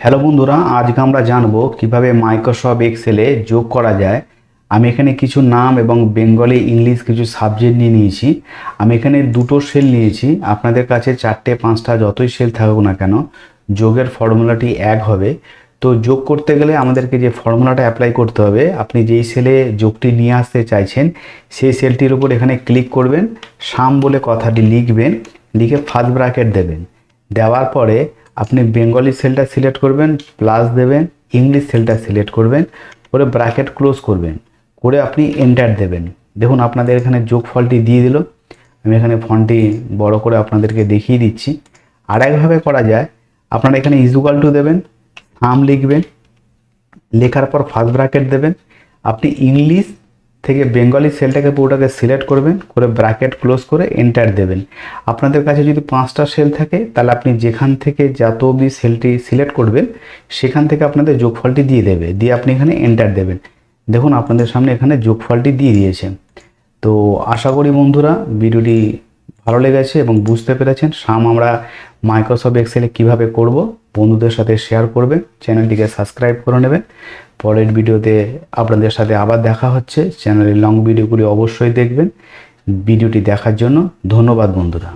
Hello বন্ধুরা, আজকে আমরা জানবো কিভাবে মাইক্রোসফট এক্সেলে যোগ করা যায়। আমি এখানে কিছু নাম এবং বেঙ্গলি ইংলিশ কিছু সাবজেক্ট নিয়ে নিয়েছি। আমি এখানে দুটো সেল নিয়েছি। আপনাদের কাছে 4টে 5টা যতই সেল থাকুক না কেন, যোগের ফর্মুলাটি এক হবে। তো যোগ করতে গেলে আমাদেরকে যে ফর্মুলাটা অ্যাপ্লাই করতে হবে, আপনি যেই সেলে যোগটি নিয়ে আসতে চাইছেন সেই সেলটির উপর এখানে ক্লিক করবেন, সাম বলে কথাটি লিখবেন, লিখে ফার্স্ট ব্র্যাকেট দেবেন। দেওয়ার পরে আপনি বেঙ্গলি সেলটা সিলেক্ট করবেন, প্লাস দেবেন, ইংলিশ সেলটা সিলেক্ট করবেন, করে ব্র্যাকেট ক্লোজ করবেন, করে আপনি এন্টার দেবেন। দেখুন আপনাদের এখানে যোগফলটি দিয়ে দিল। আমি এখানে ফন্টটি বড় করে আপনাদেরকে দেখিয়ে দিচ্ছি। আর একভাবে করা যায়, আপনারা এখানে ইজুকাল টু দেবেন, নাম লিখবেন, লেখার পর ফার্স্ট ব্র্যাকেট দেবেন। আপনি ইংলিশ থেকে বেঙ্গলি সেলটাকে পুরোটাকে সিলেক্ট করবেন, করে ব্র্যাকেট ক্লোজ করে এন্টার দেবেন। আপনাদের কাছে যদি 5টা সেল থাকে তাহলে আপনি যেখান থেকে যত অবধি সেলটি সিলেক্ট করবেন সেখান থেকে আপনাদের যোগফলটি দিয়ে দেবে, দিয়ে আপনি এখানে এন্টার দেবেন। দেখুন আপনাদের সামনে এখানে যোগফলটি দিয়ে দিয়েছে। তো আশা করি বন্ধুরা ভিডিওটি ভালো লেগেছে এবং বুঝতে পেরেছেন। আমরা মাইক্রোসফট এক্সেলে কিভাবে করব বন্ধুদের সাথে শেয়ার করবেন, চ্যানেলটিকে সাবস্ক্রাইব করে নেবেন। পরের ভিডিওতে আপনাদের সাথে আবার দেখা হচ্ছে। চ্যানেলের লং ভিডিওগুলি অবশ্যই দেখবেন। ভিডিওটি দেখার জন্য ধন্যবাদ বন্ধুরা।